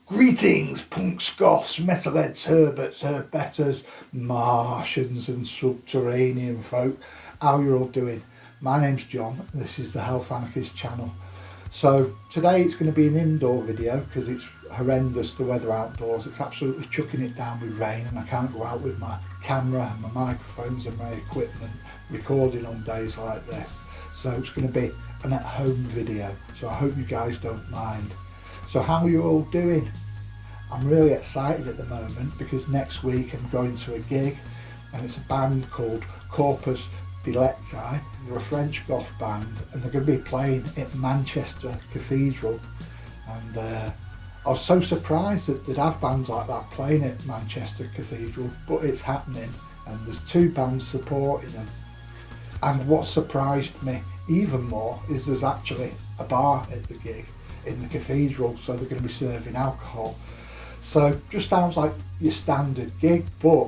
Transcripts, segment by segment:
Greetings, punks, goths, metalheads, herberts, herbetters, Martians and subterranean folk. How you all doing? My name's John, this is the Health Anarchist channel. So today it's going to be an indoor video because it's horrendous, the weather outdoors. It's absolutely chucking it down with rain and I can't go out with my camera and my microphones and my equipment recording on days like this. So it's going to be an at-home video, so I hope you guys don't mind. So how are you all doing? I'm really excited at the moment because next week I'm going to a gig and it's a band called Corpus Delecti. They're a French goth band and they're going to be playing at Manchester Cathedral, and I was so surprised that they'd have bands like that playing at Manchester Cathedral, but it's happening and there's two bands supporting them. And what surprised me even more is there's actually a bar at the gig in the cathedral, so they're going to be serving alcohol. So just sounds like your standard gig, but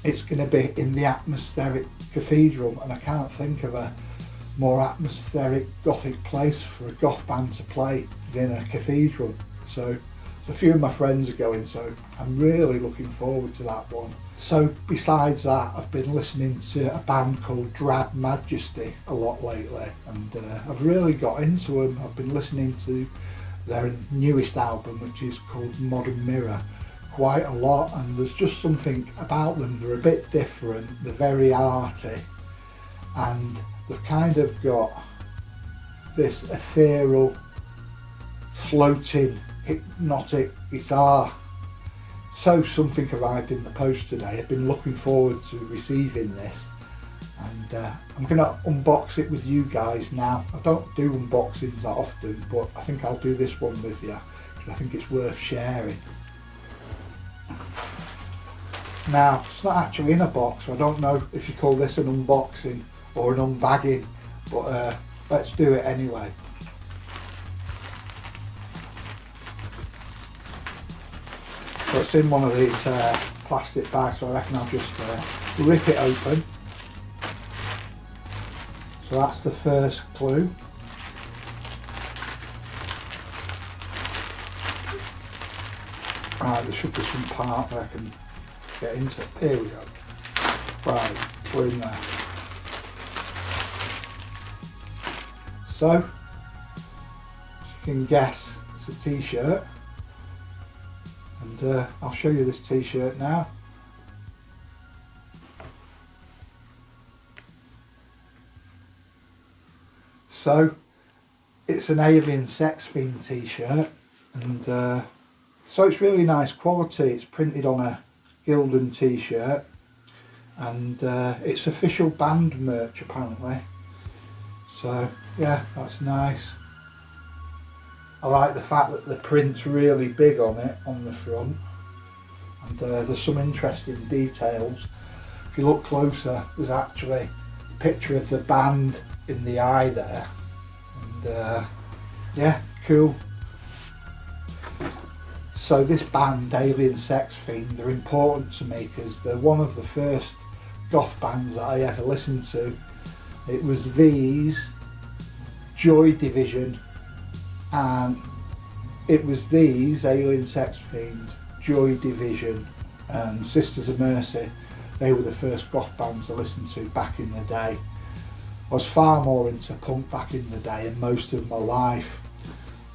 it's going to be in the atmospheric cathedral, and I can't think of a more atmospheric gothic place for a goth band to play than a cathedral. So a few of my friends are going, so I'm really looking forward to that one. So besides that, I've been listening to a band called Drab Majesty a lot lately, and I've really got into them. I've been listening to their newest album, which is called Modern Mirror, quite a lot, and there's just something about them. They're a bit different, they're very arty, and they've kind of got this ethereal, floating, hypnotic guitar. So something arrived in the post today. I've been looking forward to receiving this, and I'm going to unbox it with you guys now. I don't do unboxings that often, but I think I'll do this one with you because I think it's worth sharing. Now, it's not actually in a box, so I don't know if you call this an unboxing or an unbagging, but let's do it anyway. So it's in one of these plastic bags, so I reckon I'll just rip it open. So that's the first clue. Right, there should be some part where I can get into it. Here we go. Right, we're in there. So, as you can guess, it's a t-shirt. And I'll show you this t-shirt now. So it's an Alien Sex Fiend t-shirt, and so it's really nice quality. It's printed on a Gildan t-shirt, and it's official band merch apparently. So yeah, that's nice. I like the fact that the print's really big on it on the front, and there's some interesting details. If you look closer, there's actually a picture of the band in the eye there, and yeah, cool. So this band, Alien Sex Fiend, they're important to me because they're one of the first goth bands that I ever listened to. It was these, Joy Division, and it was these, Alien Sex Fiend, Joy Division and Sisters of Mercy. They were the first goth bands I listened to back in the day. I was far more into punk back in the day and most of my life,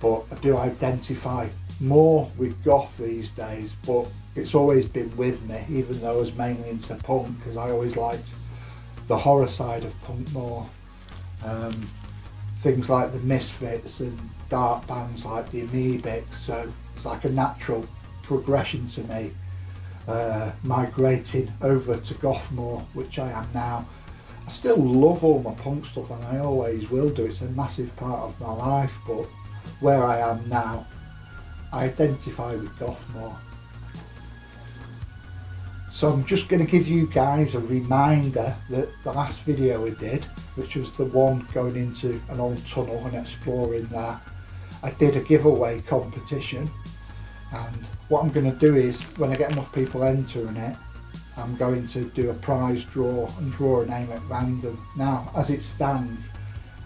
but I do identify more with goth these days, but it's always been with me, even though I was mainly into punk because I always liked the horror side of punk more. Things like the Misfits and dark bands like the Urbex, so it's like a natural progression to me, migrating over to goth more, which I am now. I still love all my punk stuff and I always will do. It's a massive part of my life, but where I am now, I identify with goth more. So I'm just going to give you guys a reminder that the last video we did, which was the one going into an old tunnel and exploring that, I did a giveaway competition, and what I'm going to do is when I get enough people entering it, I'm going to do a prize draw and draw a name at random. Now as it stands,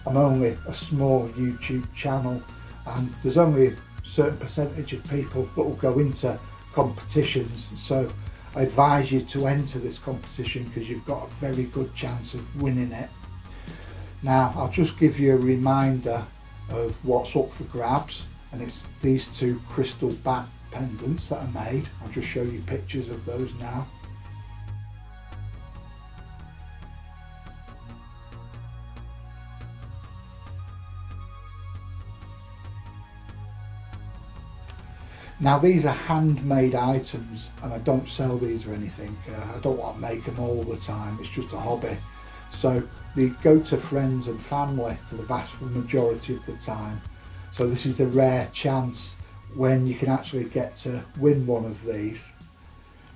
I'm only a small YouTube channel and there's only certain percentage of people that will go into competitions. So I advise you to enter this competition because you've got a very good chance of winning it. Now I'll just give you a reminder of what's up for grabs, and it's these two crystal back pendants that are made. I'll just show you pictures of those now. Now these are handmade items, and I don't sell these or anything. I don't want to make them all the time, it's just a hobby. So they go to friends and family for the vast majority of the time. So this is a rare chance when you can actually get to win one of these.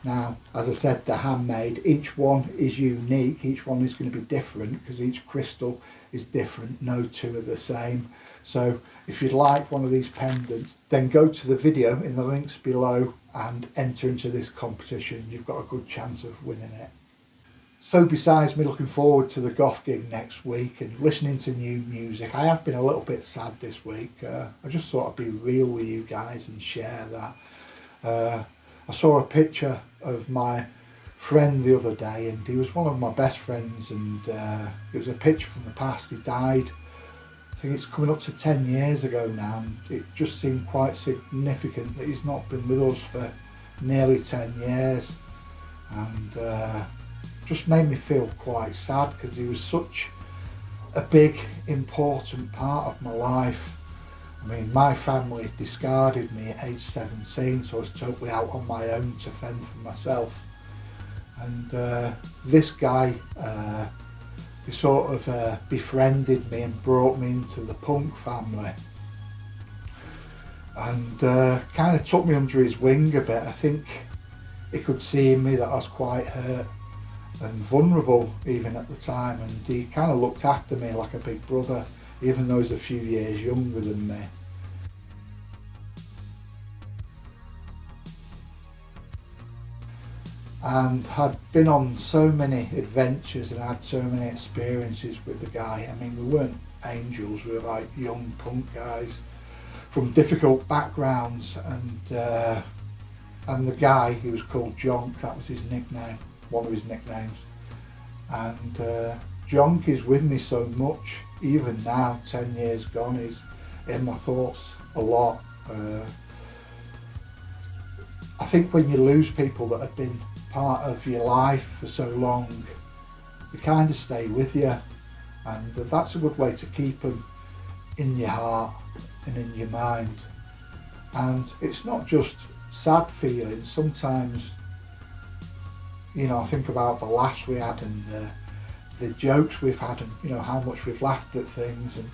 Now, as I said, they're handmade. Each one is unique. Each one is going to be different because each crystal is different. No two are the same. So if you'd like one of these pendants, then go to the video in the links below and enter into this competition. You've got a good chance of winning it. So besides me looking forward to the Goth gig next week and listening to new music, I have been a little bit sad this week. I just thought I'd be real with you guys and share that. I saw a picture of my friend the other day, and he was one of my best friends, and it was a picture from the past. He died, I think it's coming up to 10 years ago now, and it just seemed quite significant that he's not been with us for nearly 10 years, and just made me feel quite sad because he was such a big important part of my life. I mean, my family discarded me at age 17, so I was totally out on my own to fend for myself. And this guy, he sort of befriended me and brought me into the punk family, and kind of took me under his wing a bit. I think he could see in me that I was quite hurt and vulnerable even at the time, and he kind of looked after me like a big brother, even though he's a few years younger than me. And had been on so many adventures and had so many experiences with the guy. I mean, we weren't angels, we were like young punk guys from difficult backgrounds, and the guy, he was called Jonk, that was his nickname, one of his nicknames. And Jonk is with me so much, even now, 10 years gone, he's in my thoughts a lot. I think when you lose people that have been part of your life for so long, they kind of stay with you, and that's a good way to keep them in your heart and in your mind. And it's not just sad feelings. Sometimes, you know, I think about the laughs we had and the jokes we've had, and you know how much we've laughed at things, and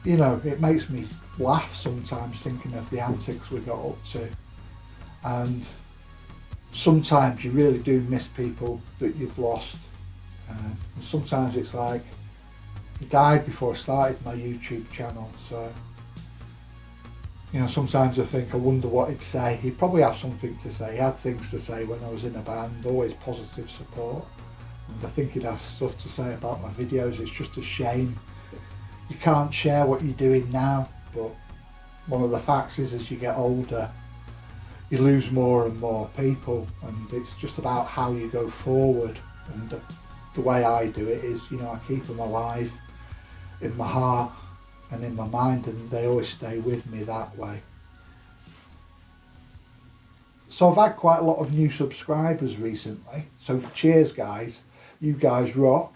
you know, it makes me laugh sometimes thinking of the antics we got up to. And sometimes you really do miss people that you've lost, and sometimes it's like, he died before I started my YouTube channel, so you know, sometimes I think, I wonder what he'd say. He'd probably have something to say. He had things to say when I was in a band, always positive support, and I think he'd have stuff to say about my videos. It's just a shame you can't share what you're doing now, but one of the facts is, as you get older, you lose more and more people, and it's just about how you go forward. And the way I do it is, you know, I keep them alive in my heart and in my mind, and they always stay with me that way. So I've had quite a lot of new subscribers recently, so cheers guys, you guys rock,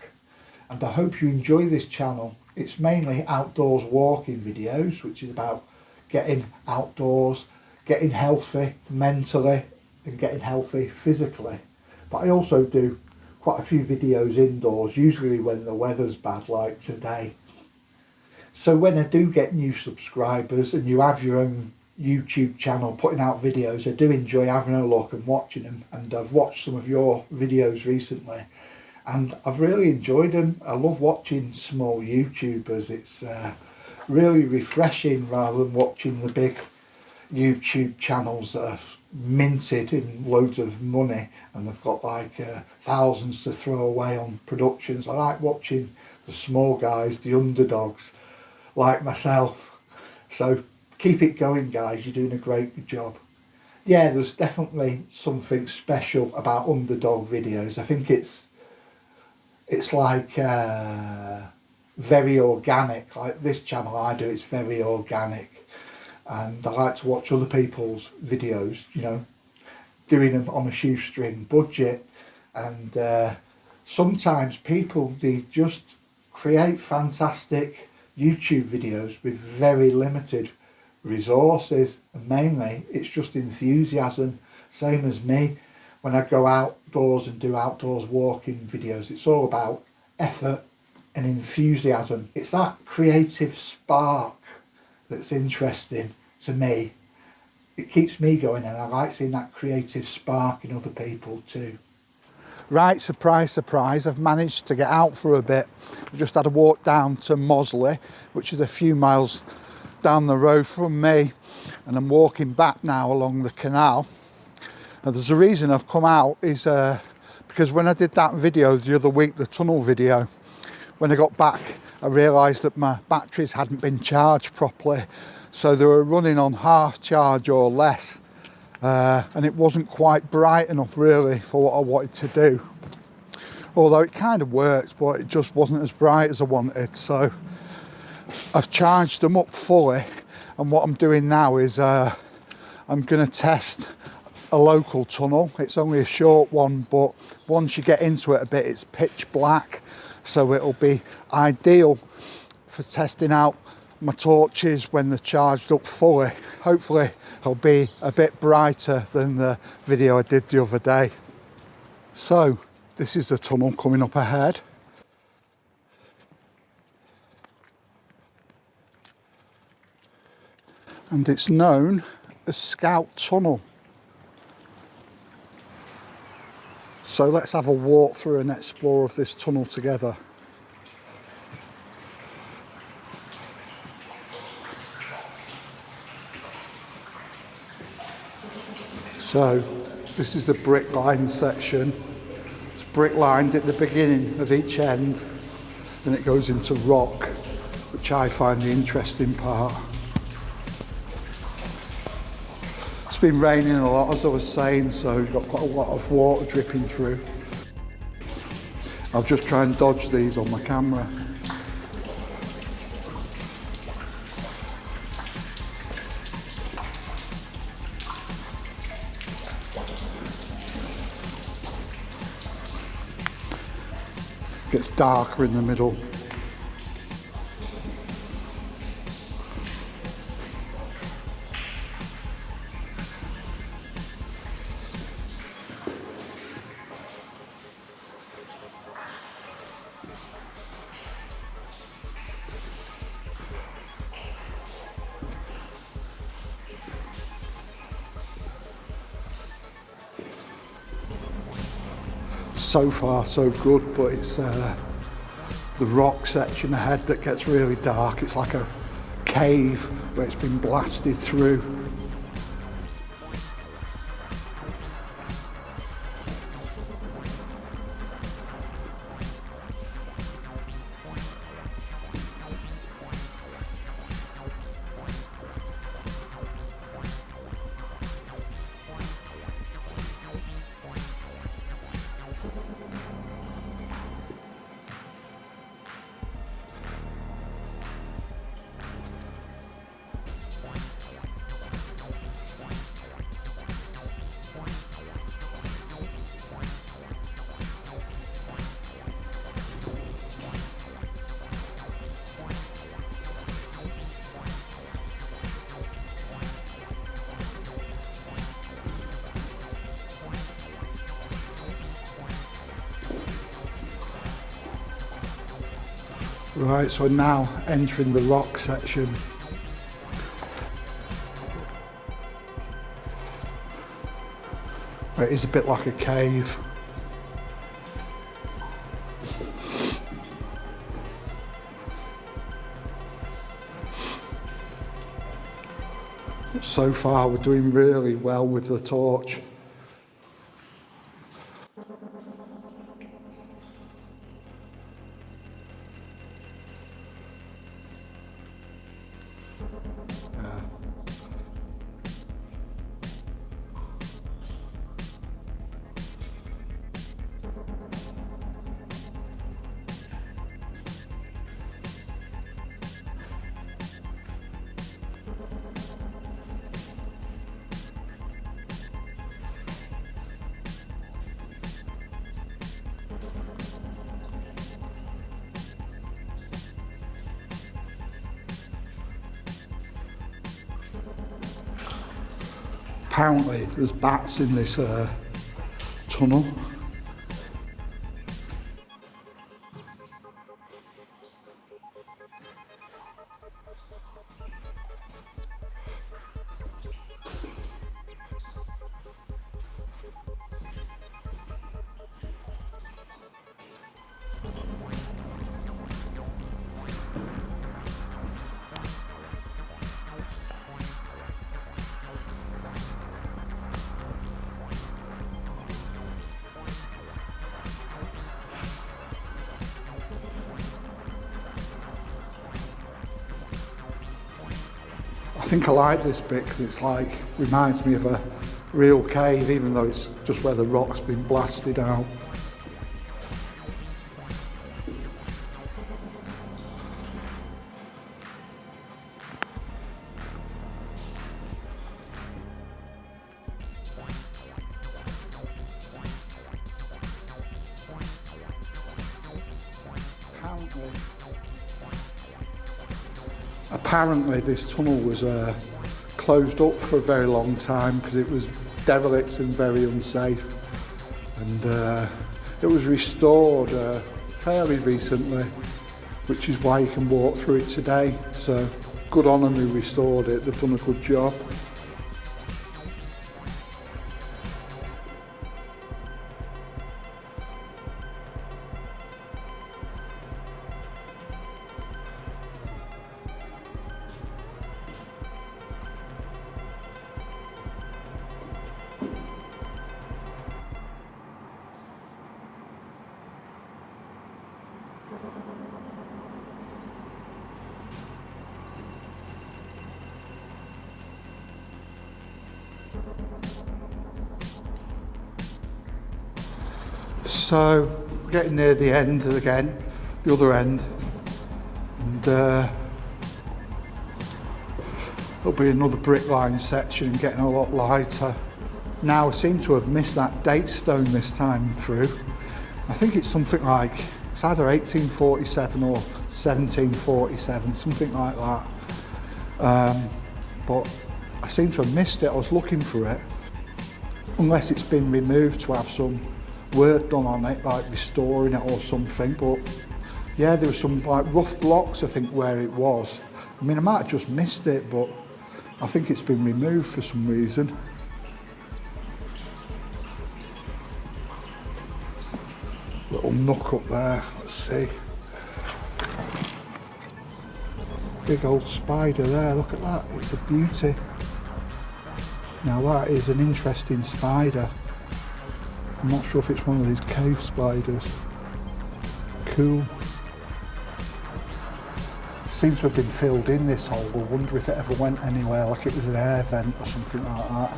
and I hope you enjoy this channel. It's mainly outdoors walking videos, which is about getting outdoors, getting healthy mentally and getting healthy physically. But I also do quite a few videos indoors, usually when the weather's bad like today. So when I do get new subscribers and you have your own YouTube channel putting out videos, I do enjoy having a look and watching them, and I've watched some of your videos recently and I've really enjoyed them. I love watching small YouTubers. It's really refreshing rather than watching the big YouTube channels that are minted in loads of money and they've got like thousands to throw away on productions. I like watching the small guys, the underdogs, like myself. So Keep it going, guys. You're doing a great job. Yeah, there's definitely something special about Underdog videos. I think it's like very organic. Like this channel I do, it's very organic, and I like to watch other people's videos, you know, doing them on a shoestring budget. And sometimes people, they just create fantastic YouTube videos with very limited resources, and mainly it's just enthusiasm. Same as me, when I go outdoors and do outdoors walking videos, it's all about effort and enthusiasm. It's that creative spark that's interesting to me. It keeps me going, and I like seeing that creative spark in other people too. Right, surprise, surprise, I've managed to get out for a bit. I've just had a walk down to Mosley, which is a few miles down the road from me, and I'm walking back now along the canal. Now there's a reason I've come out, is because when I did that video the other week, the tunnel video, when I got back I realised that my batteries hadn't been charged properly, so they were running on half charge or less, and it wasn't quite bright enough really for what I wanted to do. Although it kind of worked, but it just wasn't as bright as I wanted. So I've charged them up fully, and what I'm doing now is I'm going to test a local tunnel. It's only a short one, but once you get into it a bit, it's pitch black, so it'll be ideal for testing out my torches when they're charged up fully. Hopefully it'll be a bit brighter than the video I did the other day. So this is the tunnel coming up ahead. And it's known as Scout Tunnel. So let's have a walk through and explore of this tunnel together. So this is the brick lined section. It's brick lined at the beginning of each end, and it goes into rock, which I find the interesting part. It's been raining a lot, as I was saying, so you've got quite a lot of water dripping through. I'll just try and dodge these on my camera. Gets darker in the middle. So far so good, but it's the rock section ahead that gets really dark. It's like a cave where it's been blasted through. Right, so now entering the rock section. It is a bit like a cave. So far we're doing really well with the torch. Apparently there's bats in this tunnel. I think I like this bit because it's like, reminds me of a real cave, even though it's just where the rock's been blasted out. Apparently this tunnel was closed up for a very long time because it was derelict and very unsafe, and it was restored fairly recently, which is why you can walk through it today. So good on them who restored it, they've done a good job. So we're getting near the end again, the other end, and there'll be another brick line section getting a lot lighter. Now I seem to have missed that date stone this time through. I think it's something like, it's either 1847 or 1747, something like that. But I seem to have missed it. I was looking for it, unless it's been removed to have some work done on it, like restoring it or something. But yeah, there were some like rough blocks, I think, where it was. I mean, I might have just missed it, but I think it's been removed for some reason. Little nook up there, let's see. Big old spider there, look at that, it's a beauty. Now that is an interesting spider. I'm not sure if it's one of these cave spiders. Cool. Seems to have been filled in, this hole. I wonder if it ever went anywhere, like it was an air vent or something like that.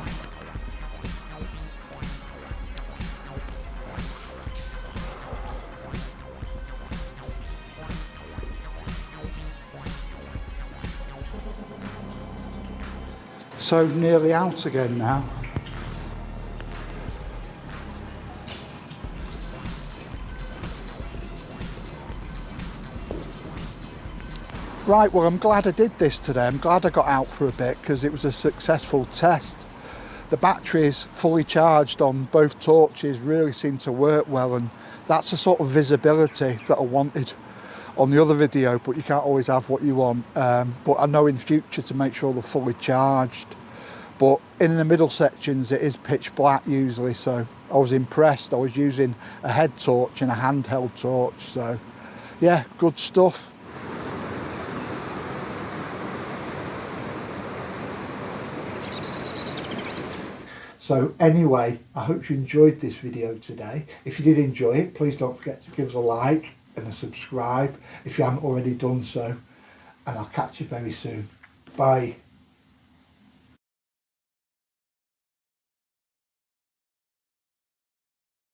So nearly out again now. Right, well, I'm glad I did this today. I'm glad I got out for a bit because it was a successful test. The batteries fully charged on both torches really seemed to work well, and that's the sort of visibility that I wanted on the other video, but you can't always have what you want. But I know in future to make sure they're fully charged. But in the middle sections it is pitch black usually, so I was impressed. I was using a head torch and a handheld torch, so yeah, good stuff. So anyway, I hope you enjoyed this video today. If you did enjoy it, please don't forget to give us a like and a subscribe if you haven't already done so. And I'll catch you very soon. Bye.